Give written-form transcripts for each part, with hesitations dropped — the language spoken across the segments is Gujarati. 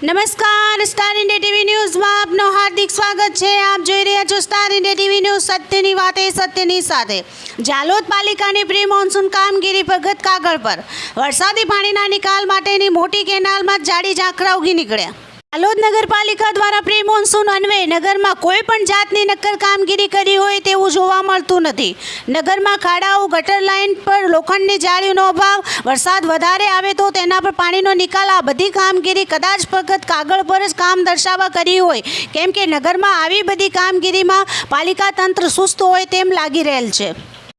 નમસ્કાર, સ્ટાર ઇન્ડિયા ટીવી ન્યૂઝમાં આપનું હાર્દિક સ્વાગત છે। આપ જોઈ રહ્યા છો સ્ટાર ઇન્ડિયા ટીવી ન્યૂઝ, સત્યની વાતે સત્યની સાથે। જાલોદ પાલિકાની પ્રી મોન્સૂન કામગીરી પ્રગત કાગળ પર। વરસાદી પાણીના નિકાલ માટેની મોટી કેનાલમાં જાડી ઝાંખરા ઉગી નીકળ્યા। જાલોદ નગરપાલિકા દ્વારા પ્રી મોન્સૂન અન્વયે નગરમાં કોઈ પણ જાતની નક્કર કામગીરી કરી હોય તેવું જોવા મળતું નથી। નગરમાં ખાડાઓ, ગટર લાઇન પર લોખંડની જાળીનો અભાવ, વરસાદ વધારે આવે તો તેના પર પાણીનો નિકાલ, આ બધી કામગીરી કદાચ ફક્ત કાગળ પર જ કામ દર્શાવવા કરી હોય, કેમ કે નગરમાં આવી બધી કામગીરીમાં પાલિકા તંત્ર સુસ્ત હોય તેમ લાગી રહેલ છે।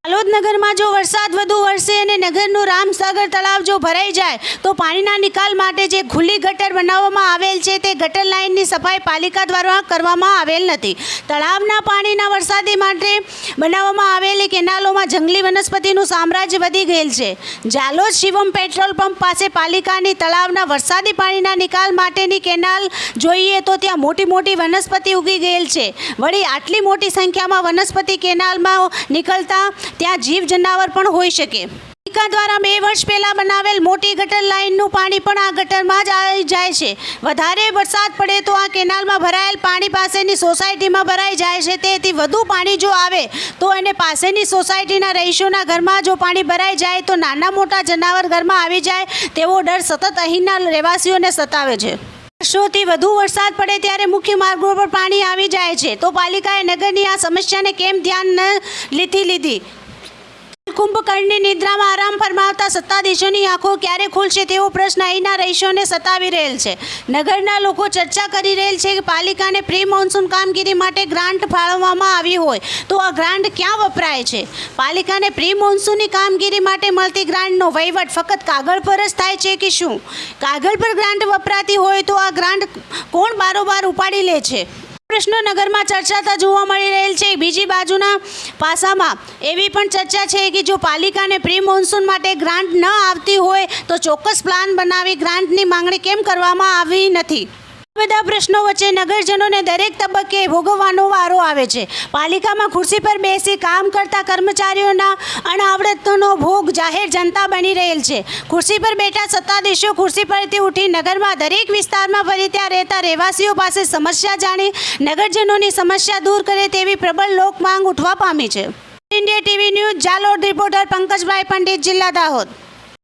જાલોદ નગરમાં જો વરસાદ વધુ વરસે અને નગરનું રામસાગર તળાવ જો ભરાઈ જાય તો પાણીના નિકાલ માટે જે ખુલ્લી ગટર બનાવવામાં આવેલ છે તે ગટર લાઇનની સફાઈ પાલિકા દ્વારા કરવામાં આવેલ નથી। તળાવના પાણીના વરસાદી માટે બનાવવામાં આવેલી કેનાલોમાં જંગલી વનસ્પતિનું સામ્રાજ્ય વધી ગયેલ છે। જાલોદ શિવમ પેટ્રોલ પંપ પાસે પાલિકાની તળાવના વરસાદી પાણીના નિકાલ માટેની કેનાલ જોઈએ તો ત્યાં મોટી મોટી વનસ્પતિ ઉગી ગયેલ છે। વળી આટલી મોટી સંખ્યામાં વનસ્પતિ કેનાલમાં નીકળતા ત્યાં જીવ જનાવર પણ હોઈ શકે। પાલિકા દ્વારા 2 વર્ષ પહેલાં બનાવેલ મોટી ગટર લાઇનનું પાણી પણ આ ગટરમાં જ આવી જાય છે। વધારે વરસાદ પડે તો આ કેનાલમાં ભરાયેલ પાણી પાસેની સોસાયટીમાં ભરાઈ જાય છે। તેથી વધુ પાણી જો આવે તો એને પાસેની સોસાયટીના રહીશોના ઘરમાં જો પાણી ભરાઈ જાય તો નાના મોટા જનાવર ઘરમાં આવી જાય તેવો ડર સતત અહીંના રહેવાસીઓને સતાવે છે। વર્ષોથી વધુ વરસાદ પડે ત્યારે મુખ્ય માર્ગો પર પાણી આવી જાય છે તો પાલિકાએ નગરની આ સમસ્યાને કેમ ધ્યાન ન લીધી? કુંભકર્ણની નિદ્રામાં આરામ ફરમાવતા સત્તાધીશોની આંખો ક્યારે ખુલશે તેવો પ્રશ્ન અહીંના રહીશોને સતાવી રહેલ છે। નગરના લોકો ચર્ચા કરી રહેલ છે કે પાલિકાને પ્રી મોન્સૂન કામગીરી માટે ગ્રાન્ટ ફાળવવામાં આવી હોય તો આ ગ્રાન્ટ ક્યાં વપરાય છે? પાલિકાને પ્રી મોન્સૂનની કામગીરી માટે મળતી ગ્રાન્ટનો વહીવટ ફક્ત કાગળ પર જ થાય છે કે શું? કાગળ પર ગ્રાન્ટ વપરાતી હોય તો આ ગ્રાન્ટ કોણ બારોબાર ઉપાડી લે છે? પ્રશ્નો નગરમાં ચર્ચાતા જોવા મળી રહેલ છે। બીજી બાજુના પાસામાં એવી પણ ચર્ચા છે કે જો પાલિકાને પ્રી મોન્સૂન માટે ગ્રાન્ટ ન આવતી હોય તો ચોક્કસ પ્લાન બનાવી ગ્રાન્ટની માંગણી કેમ કરવામાં આવી નથી? બધા પ્રશ્નો વચ્ચે નગરજનોને દરેક તબક્કે ભોગવવાનો વારો આવે છે। પાલિકામાં ખુરશી પર બેસી કામ કરતા કર્મચારીઓના અણઆવડતનો ભોગ જાહેર જનતા બની રહેલ છે। ખુરશી પર બેઠા સત્તાધીશો ખુરશી પરથી ઉઠી નગરમાં દરેક વિસ્તારમાં ફરી ત્યાં રહેતા રહેવાસીઓ પાસે સમસ્યા જાણી નગરજનોની સમસ્યા દૂર કરે તેવી પ્રબળ લોક માંગ ઉઠવા પામી છે। India TV news, Jhalod reporter Pankajbhai Pandit, જિલ્લા દાહોદ।